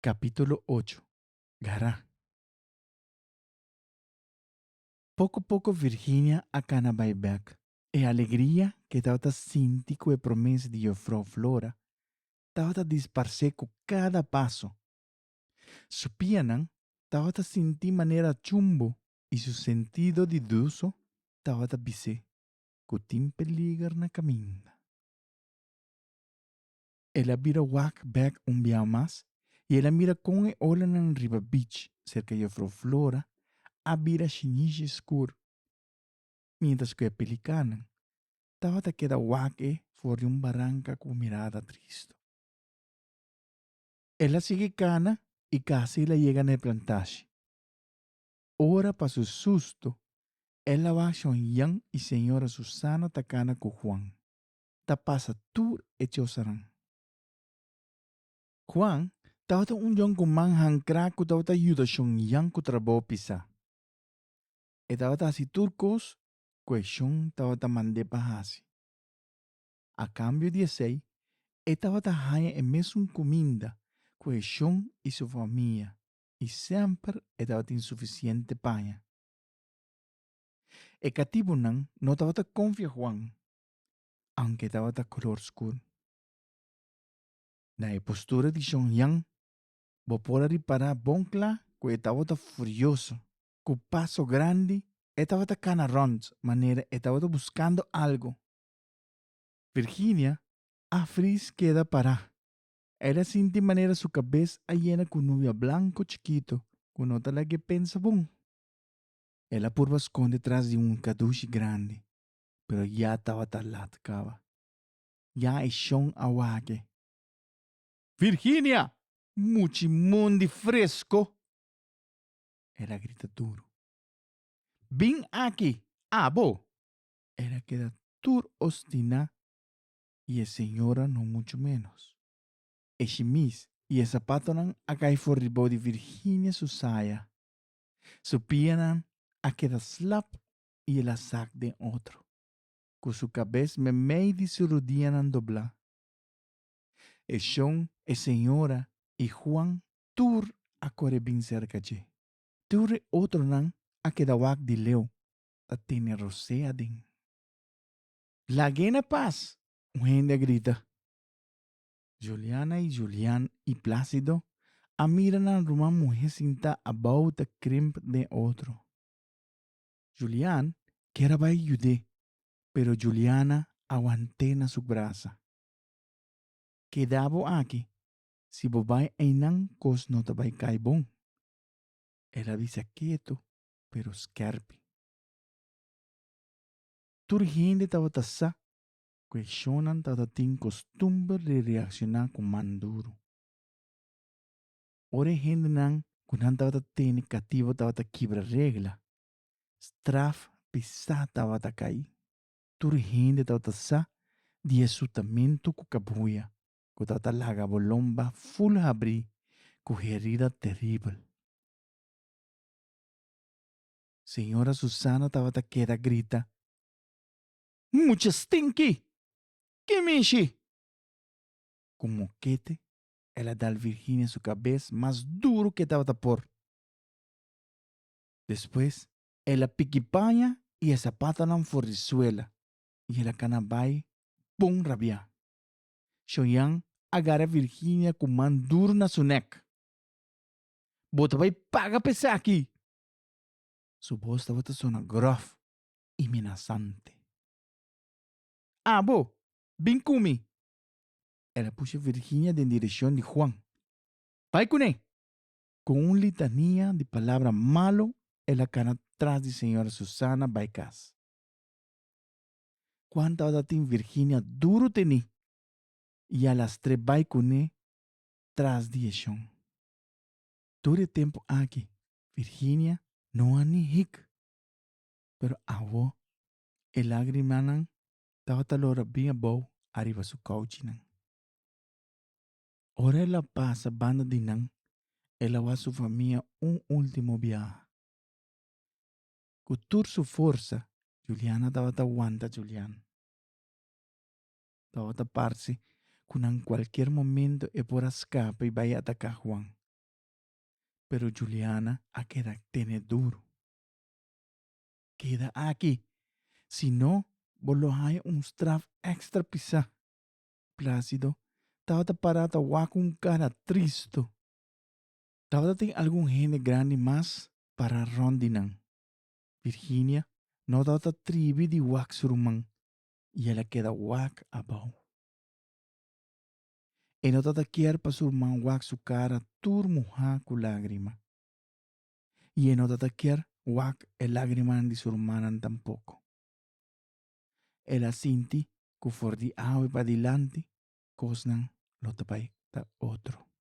Capítulo 8. Gará. Pouco a pouco Virginia acana vai back. E a alegria que estava sentindo com a promessa de Jofrau Flora estava disparcer com cada passo. Supianan estava sentindo maneira chumbo e seu sentido de duso estava bise, com tempo ligar na caminha. Ela vira walk back dia mais e ela mira com e olha na riba beach, cerca de Jofrau Flora, a vira chinês escuro. Mientras que a pelicana estava daquela waque fora de barranca com mirada triste. Ela sigue cana e casi ela chega na plantaje. Ora para seu susto, ela vai com Yang e senhora Susana tacana com Juan. Ta passa tur e chosaran. Juan estava jong com manhang craco estava ajuda com Yang com trabalho pisa. E estava assim turcos, question estava mande bahasi. A cambio de sei, estava ganhando a mesma comida com o chão e sua família, e sempre estava insuficiente panha. E cativo não estava confiando Juan, aunque estava color escuro. Na postura de John Yang, vou pode reparar bom claro que estava furioso, com passo grande, estava canarrons, maneira estava buscando algo. Virginia, a fris queda parar. Ela sente maneira sua cabeça llena com nuvem branco chiquito, com nota la que pensa bom. Ela purva esconde atrás de caduche grande, pero já estava talado cava. Já é chão awaque. Virginia! Muchimundi fresco! Ela grita duro. Vem aqui, abo! Ela queda tur ostina e a senhora não muito menos. E chimis e a sapato não a cair for de Virginia su saia. Supieran a queda slap y el sac de otro. Con su cabeza me meidi se rodían doblar. E Sean, e señora, y Juan, tur a corre bien cerca de. Tur otro nan a queda wak de leo. A tiene rosea din. La gena paz. Un gente grita. Juliana y Julián y Plácido a miran a una mujer cinta about the crimp de otro. Julián, que era vai ayudar, pero Juliana aguanté na su brasa. Quedaba aquí, si bobai einan cos no te vai cair bom. Ela dice quieto, pero scarpi. Turginde tava tassa, questionan tava tin costumbre de reaccionar con manduro. Ore gente nan, kunan tava tene cativo tava ta quebra regla. Straf pisa tava ta cair. Turginde tava tassa, de exultamento com cabuia. Kutata laga bolomba full abri, com herida terrível. Senhora Susana estava queda grita. Mucha stinky! Que mexe? Com moquete, ela dá a Virginia sua cabeça mais duro que estava por. Depois, ela piquipanha e a sapata não for de suela. E ela canabai, bom rabia. Xoyan agarra a Virginia com mão duro na sua neck. Bota vai paga pesar aqui. Sua voz estava sonando groff e amenazante. Bo, vem comigo. Ela puxa Virginia em direção de Juan. Vai com ele. Com litania de palavra malo, ela cana atrás de senhora Susana vai casa. Quanta hora tem Virginia duro teni. E a las três vai com ele tras de chão. Todo tempo aqui, Virginia não há nem hic. Pero avó, el lagrimanan, estava talora bem bom arriba su couch nan. Ora ela passa banda de nan, ela va a su familia último viaje. Con toda su fuerza, Juliana estaba aguanta Julián. Estaba parsi con en cualquier momento e por escape y vaya a atacar Juan. Pero Juliana a queda tiene duro. Queda aquí. Si no, vos lo hay un straf extra pisa. Plácido. Estaba parada con cara triste. Estaba tem algún gene grande más para Rondinan. Virginia no estaba trivi de wak surumang. Y ella queda wak abajo. E no estaba quier pa surumang wak su cara turmuja con lágrima. Y no estaba quier wak el lágrima de surumanan tampoco. Ela sinti ku for di awe pa dilante, kosnan lo tapay ta otro.